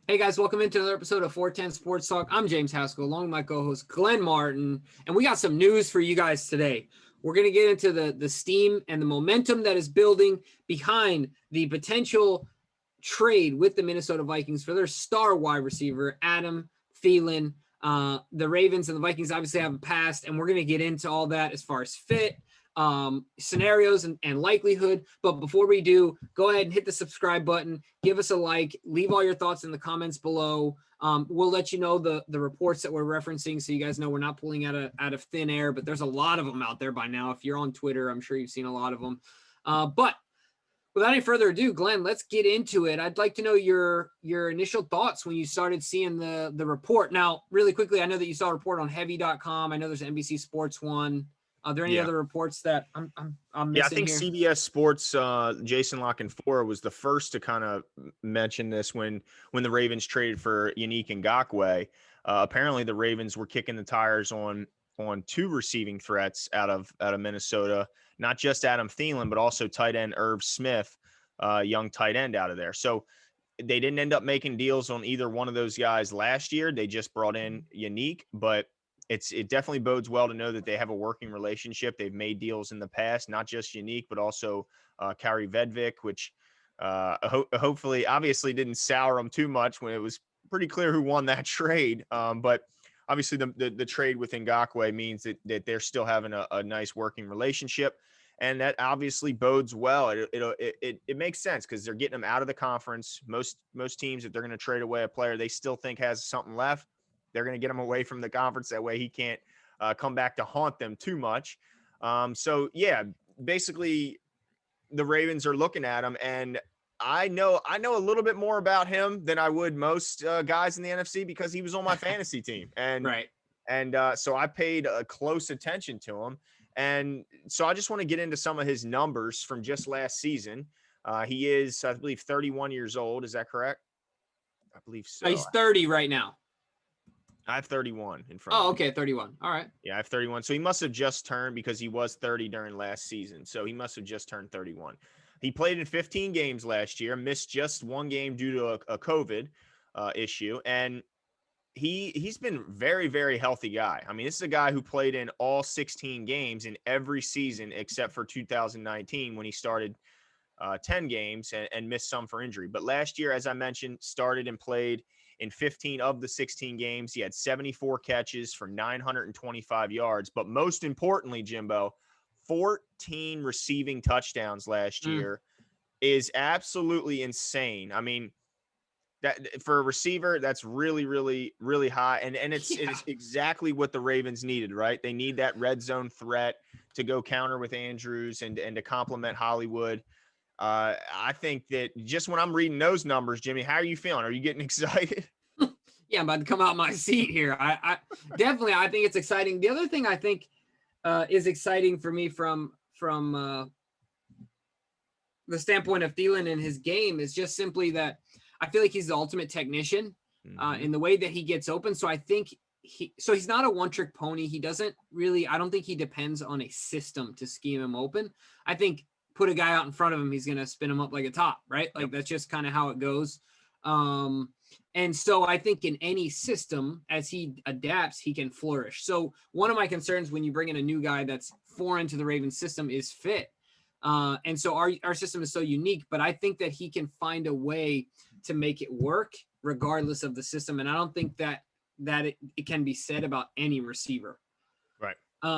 Hey guys, welcome into another episode of 410 Sports Talk. I'm James Haskell, along with my co-host Glenn Martin, and we got some news for you guys today. We're going to get into the steam and the momentum that is building behind the potential trade with the Minnesota Vikings for their star wide receiver, Adam Thielen. The Ravens and the Vikings obviously have a past, and we're going to get into all that as far as fit, scenarios and likelihood. But before we do, go ahead and hit the subscribe button, give us a like, leave all your thoughts in the comments below. We'll let you know the reports that we're referencing, so you guys know we're not pulling out of thin air, but there's a lot of them out there by now. If you're on Twitter, I'm sure you've seen a lot of them. But without any further ado, Glenn, let's get into it. I'd like to know your initial thoughts when you started seeing the report. Now, really quickly, I know that you saw a report on heavy.com. I know there's an NBC Sports one. Are there any other reports that I'm missing? Yeah, I think here? CBS Sports, Jason La Canfora was the first to kind of mention this when the Ravens traded for Yannick Ngakoue. Apparently, the Ravens were kicking the tires on two receiving threats out of Minnesota, not just Adam Thielen, but also tight end Irv Smith, young tight end out of there. So they didn't end up making deals on either one of those guys last year. They just brought in Yannick, but it definitely bodes well to know that they have a working relationship. They've made deals in the past, not just Yannick, but also Kari Vedvik, which hopefully obviously didn't sour them too much when it was pretty clear who won that trade. But obviously the trade with Ngakoue means that they're still having a nice working relationship. And that obviously bodes well. It makes sense because they're getting them out of the conference. Most teams, if they're going to trade away a player they still think has something left, they're going to get him away from the conference. That way he can't come back to haunt them too much. So, yeah, basically the Ravens are looking at him. And I know a little bit more about him than I would most guys in the NFC because he was on my fantasy team. And, right. And so I paid close attention to him. And so I just want to get into some of his numbers from just last season. He is, I believe, 31 years old. Is that correct? I believe so. He's 30 right now. I have 31 in front. Oh, okay, 31. All right. Yeah, I have 31. So he must have just turned because he was 30 during last season. So he must have just turned 31. He played in 15 games last year, missed just one game due to a COVID issue. And he's been very, very healthy guy. I mean, this is a guy who played in all 16 games in every season except for 2019 when he started 10 games and missed some for injury. But last year, as I mentioned, started and played in 15 of the 16 games. He had 74 catches for 925 yards. But most importantly, Jimbo, 14 receiving touchdowns last year is absolutely insane. I mean, that for a receiver, that's really, really, really high. And it's exactly what the Ravens needed, right? They need that red zone threat to go counter with Andrews and to complement Hollywood. I think that just when I'm reading those numbers, Jimmy, how are you feeling? Are you getting excited? Yeah, I'm about to come out my seat here. I definitely, I think it's exciting. The other thing I think is exciting for me from the standpoint of Thielen and his game is just simply that I feel like he's the ultimate technician in the way that he gets open. So I think he's not a one-trick pony. He doesn't really, I don't think he depends on a system to scheme him open. I think put a guy out in front of him, he's going to spin him up like a top, right? Like that's just kind of how it goes. And so I think in any system, as he adapts, he can flourish. So one of my concerns when you bring in a new guy that's foreign to the Ravens system is fit. And so our system is so unique, but I think that he can find a way to make it work regardless of the system. And I don't think that it can be said about any receiver. Right.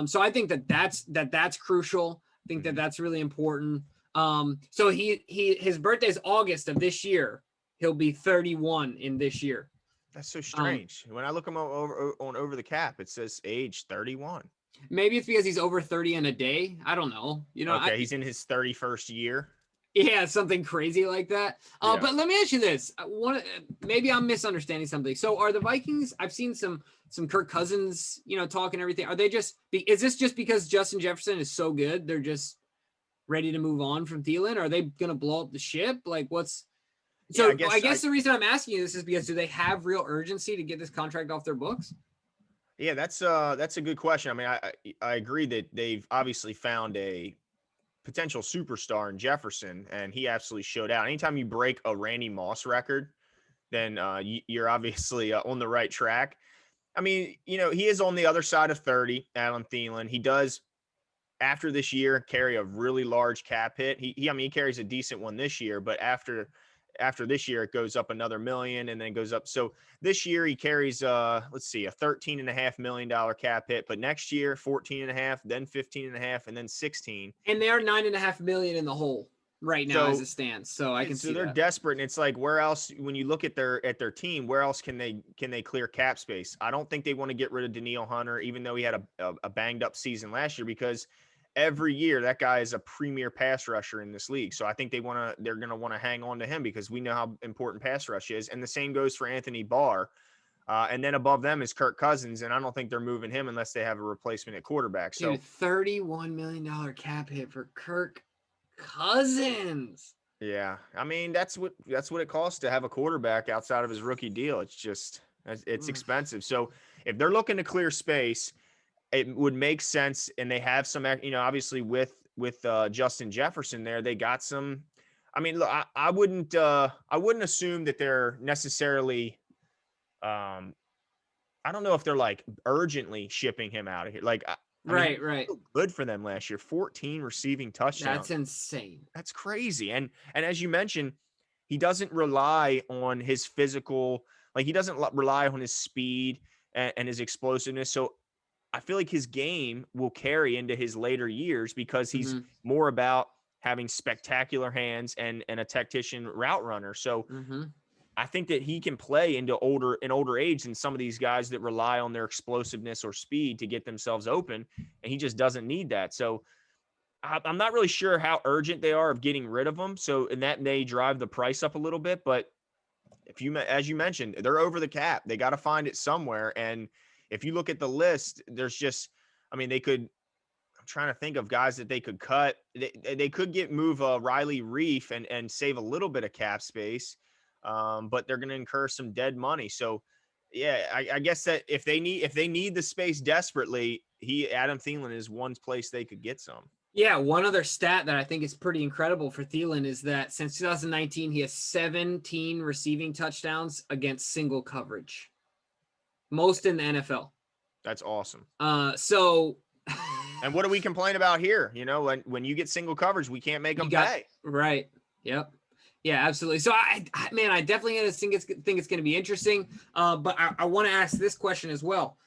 So I think that's crucial. I think that's really important. So his birthday is August of this year. He'll be 31 in this year. That's so strange. When I look him over the cap, it says age 31. Maybe it's because he's over 30 in a day. I don't know. Okay, he's in his 31st year. Yeah, something crazy like that. But let me ask you this. Maybe I'm misunderstanding something. So are the Vikings, I've seen some Kirk Cousins, talk and everything. Are they is this just because Justin Jefferson is so good, they're just ready to move on from Thielen? Are they going to blow up the ship? Like I guess the reason I'm asking you this is because do they have real urgency to get this contract off their books? Yeah, that's a good question. I mean, I agree that they've obviously found a potential superstar in Jefferson, and he absolutely showed out. Anytime you break a Randy Moss record, then you're obviously on the right track. I mean, he is on the other side of 30, Adam Thielen. He does, after this year, carry a really large cap hit. He carries a decent one this year, but after this year, it goes up another million and then goes up. So this year he carries, let's see, a $13.5 million cap hit, but next year, 14.5, then 15.5, and then 16. And they are $9.5 million in the hole right now as it stands. So I can see they're that. desperate, and it's like, where else, when you look at their team, where else can they clear cap space? I don't think they want to get rid of Danielle Hunter, even though he had a banged up season last year, because every year that guy is a premier pass rusher in this league. So I think they're going to want to hang on to him, because we know how important pass rush is. And the same goes for Anthony Barr. And then above them is Kirk Cousins, and I don't think they're moving him unless they have a replacement at quarterback. So dude, $31 million cap hit for Kirk Cousins. Yeah, I mean, that's what it costs to have a quarterback outside of his rookie deal. It's expensive. So if they're looking to clear space, it would make sense. And they have some, obviously with Justin Jefferson there, they got some. I mean, look, I wouldn't assume that they're necessarily. I don't know if they're like urgently shipping him out of here. Like, right. Good for them last year. 14 receiving touchdowns. That's insane. That's crazy. And as you mentioned, he doesn't rely on his physical, like he doesn't rely on his speed and his explosiveness. So I feel like his game will carry into his later years, because he's more about having spectacular hands and a tactician route runner. So I think that he can play into older age than some of these guys that rely on their explosiveness or speed to get themselves open. And he just doesn't need that. So I'm not really sure how urgent they are of getting rid of them. So, and that may drive the price up a little bit, but as you mentioned, they're over the cap. They got to find it somewhere. And if you look at the list, there's just, I'm trying to think of guys that they could cut. They could move Riley Reef and save a little bit of cap space. But they're going to incur some dead money. So yeah, I guess that if they need the space desperately, Adam Thielen is one place they could get some. Yeah, one other stat that I think is pretty incredible for Thielen is that since 2019, he has 17 receiving touchdowns against single coverage, most in the NFL. That's awesome. So, and what do we complain about here? When you get single coverage, we can't make them pay. Right. Yep. Yeah, absolutely. So I definitely think it's going to be interesting. But I want to ask this question as well.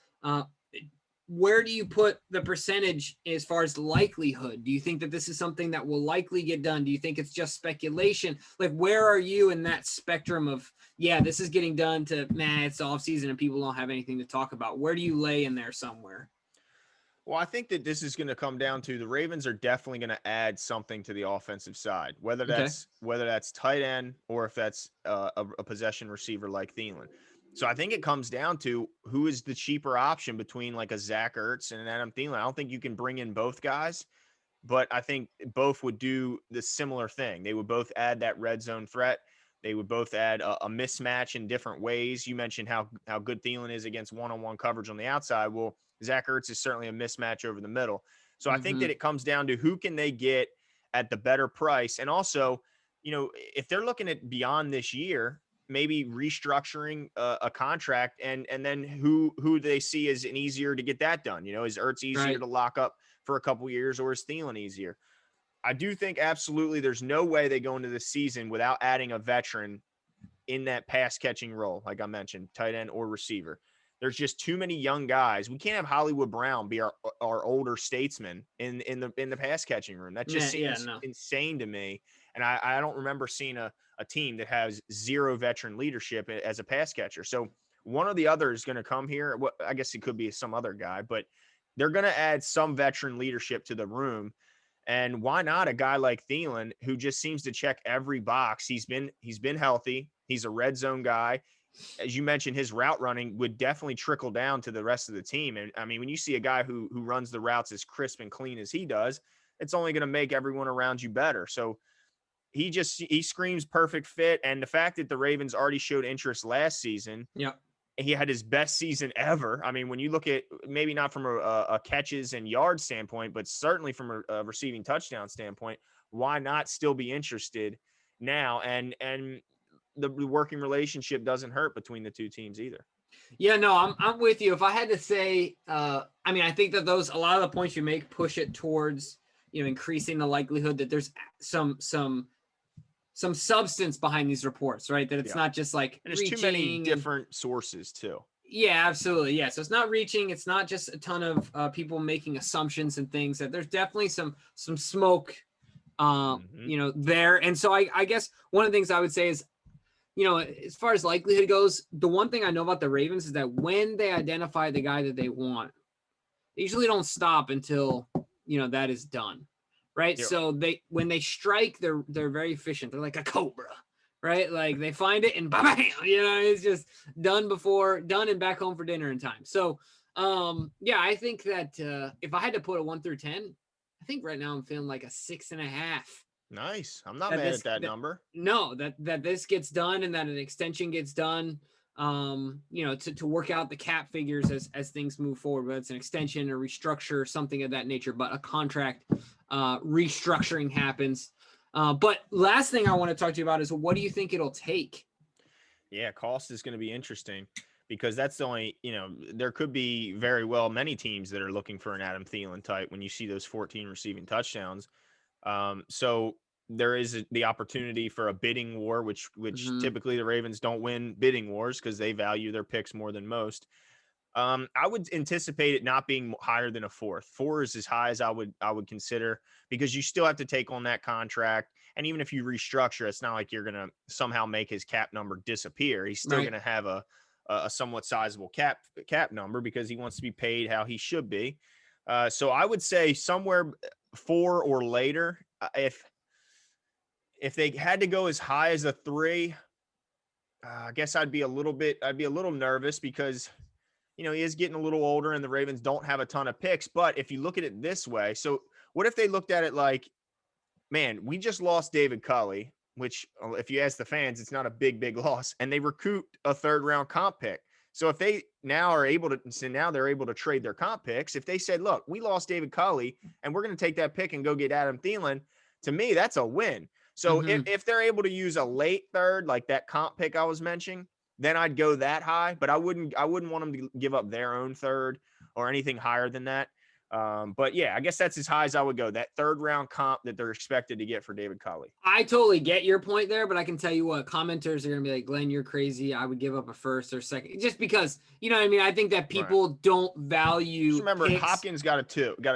Where do you put the percentage as far as likelihood? Do you think that this is something that will likely get done? Do you think it's just speculation? Like, where are you in that spectrum of, yeah, this is getting done, to, it's off season and people don't have anything to talk about? Where do you lay in there somewhere? Well, I think that this is going to come down to the Ravens are definitely going to add something to the offensive side, whether that's tight end or if that's a possession receiver like Thielen. So I think it comes down to who is the cheaper option between like a Zach Ertz and an Adam Thielen. I don't think you can bring in both guys, but I think both would do the similar thing. They would both add that red zone threat. They would both add a mismatch in different ways. You mentioned how good Thielen is against one-on-one coverage on the outside. Well, Zach Ertz is certainly a mismatch over the middle. So I think that it comes down to who can they get at the better price. And also, if they're looking at beyond this year, maybe restructuring a contract and then who they see as an easier to get that done. Is Ertz easier to lock up for a couple years, or is Thielen easier? I do think absolutely there's no way they go into the season without adding a veteran in that pass catching role. Like I mentioned, tight end or receiver. There's just too many young guys. We can't have Hollywood Brown be our older statesman in the pass catching room. That just seems insane to me. And I don't remember seeing a team that has zero veteran leadership as a pass catcher. So one or the other is going to come here. Well, I guess it could be some other guy, but they're going to add some veteran leadership to the room. And why not a guy like Thielen, who just seems to check every box? He's been healthy. He's a red zone guy. As you mentioned, his route running would definitely trickle down to the rest of the team. And I mean, when you see a guy who runs the routes as crisp and clean as he does, it's only going to make everyone around you better. So he screams perfect fit. And the fact that the Ravens already showed interest last season, he had his best season ever. I mean, when you look at, maybe not from a catches and yards standpoint, but certainly from a receiving touchdown standpoint, why not still be interested now? And the working relationship doesn't hurt between the two teams either. Yeah, no, I'm with you. If I had to say, I mean, I think that a lot of the points you make push it towards, increasing the likelihood that there's some substance behind these reports, right? That it's not just like and there's too many different sources too. Yeah, absolutely. Yeah. So it's not reaching. It's not just a ton of people making assumptions and things. That there's definitely some smoke, there. And so I guess one of the things I would say is, as far as likelihood goes, the one thing I know about the Ravens is that when they identify the guy that they want, they usually don't stop until, that is done. Right. Yep. So when they strike, they're very efficient. They're like a cobra, right? Like they find it and bam, it's just done and back home for dinner in time. So, I think that if I had to put a 1 through 10, I think right now I'm feeling like a 6.5. Nice. I'm not mad at that number. No, that this gets done and that an extension gets done. To work out the cap figures as things move forward, whether it's an extension or restructure or something of that nature, but a contract restructuring happens. But last thing I want to talk to you about is what do you think it'll take? Yeah, cost is going to be interesting because that's the only, there could be very well many teams that are looking for an Adam Thielen type when you see those 14 receiving touchdowns. So there is the opportunity for a bidding war, which typically the Ravens don't win bidding wars because they value their picks more than most. I would anticipate it not being higher than a 4th. 4 is as high as I would consider because you still have to take on that contract. And even if you restructure, it's not like you're going to somehow make his cap number disappear. He's still going to have a somewhat sizable cap number because he wants to be paid how he should be. So I would say somewhere 4 or later. If they had to go as high as a 3, I guess I'd be a little nervous because, he is getting a little older and the Ravens don't have a ton of picks. But if you look at it this way, so what if they looked at it like, man, we just lost David Culley, which if you ask the fans, it's not a big loss. And they recouped a 3rd round comp pick. So if they now they're able to trade their comp picks. If they said, look, we lost David Culley and we're going to take that pick and go get Adam Thielen, to me, that's a win. So if they're able to use a late 3rd, like that comp pick I was mentioning, then I'd go that high, but I wouldn't want them to give up their own 3rd or anything higher than that. But yeah, I guess that's as high as I would go. That 3rd round comp that they're expected to get for David Culley. I totally get your point there, but I can tell you what, commenters are going to be like, Glenn, you're crazy. I would give up a 1st or 2nd just because, what I mean? I think that people don't value. Just remember, picks. Hopkins got a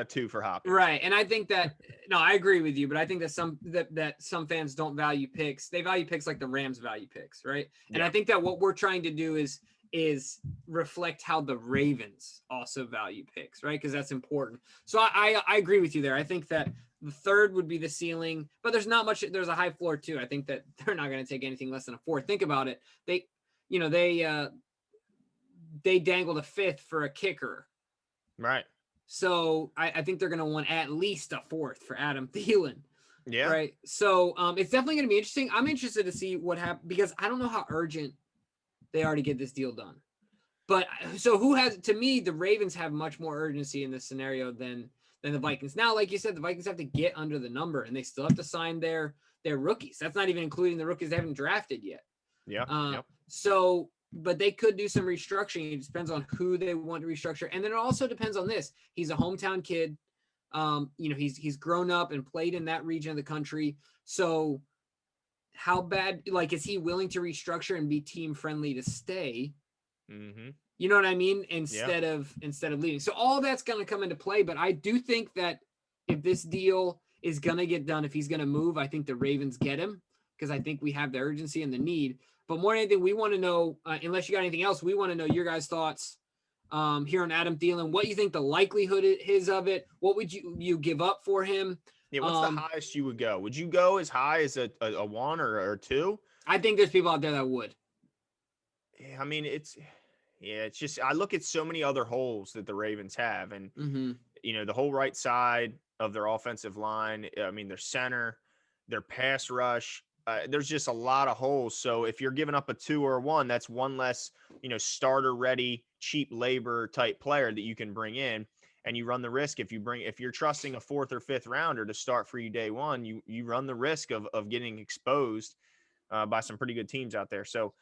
2 for Hopkins. Right. And I think that, no, I agree with you, but I think that some fans don't value picks. They value picks like the Rams value picks. Right. And I think that what we're trying to do is reflect how the Ravens also value picks, right? Because that's important. So I agree with you there. I think that the 3rd would be the ceiling, but there's a high floor too. I think that they're not going to take anything less than a 4. Think about it. They dangled a 5th for a kicker. Right. So I think they're going to want at least a 4th for Adam Thielen. Yeah. Right. So it's definitely going to be interesting. I'm interested to see what happens because I don't know how urgent they are to get this deal done. But so to me, the Ravens have much more urgency in this scenario than the Vikings. Now, like you said, the Vikings have to get under the number and they still have to sign their rookies. That's not even including the rookies they haven't drafted yet. Yeah. So, but they could do some restructuring. It depends on who they want to restructure. And then it also depends on this. He's a hometown kid. He's grown up and played in that region of the country. So how bad, is he willing to restructure and be team friendly to stay? Mm-hmm. You know what I mean? Instead of leaving. So all that's going to come into play. But I do think that if this deal is going to get done, if he's going to move, I think the Ravens get him because I think we have the urgency and the need. But more than anything, we want to know, unless you got anything else, we want to know your guys' thoughts here on Adam Thielen. What you think the likelihood is of it? What would you give up for him? Yeah, what's the highest you would go? Would you go as high as a 1 or 2? I think there's people out there that would. Yeah, I mean, it's just I look at so many other holes that the Ravens have, and the whole right side of their offensive line. I mean, their center, their pass rush. There's just a lot of holes. So if you're giving up a 2 or a 1, that's one less, starter ready, cheap labor type player that you can bring in. And you run the risk if you're trusting a 4th or 5th rounder to start for you day one, you run the risk of getting exposed by some pretty good teams out there. So,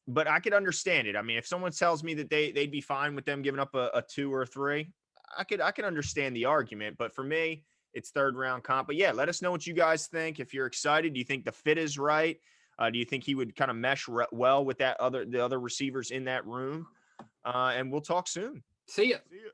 but I could understand it. I mean, if someone tells me that they'd be fine with them giving up a 2 or 3, I could understand the argument. But for me, it's third round comp. But yeah, let us know what you guys think. If you're excited, do you think the fit is right? Do you think he would kind of mesh well with the other receivers in that room? And we'll talk soon. See ya. See ya.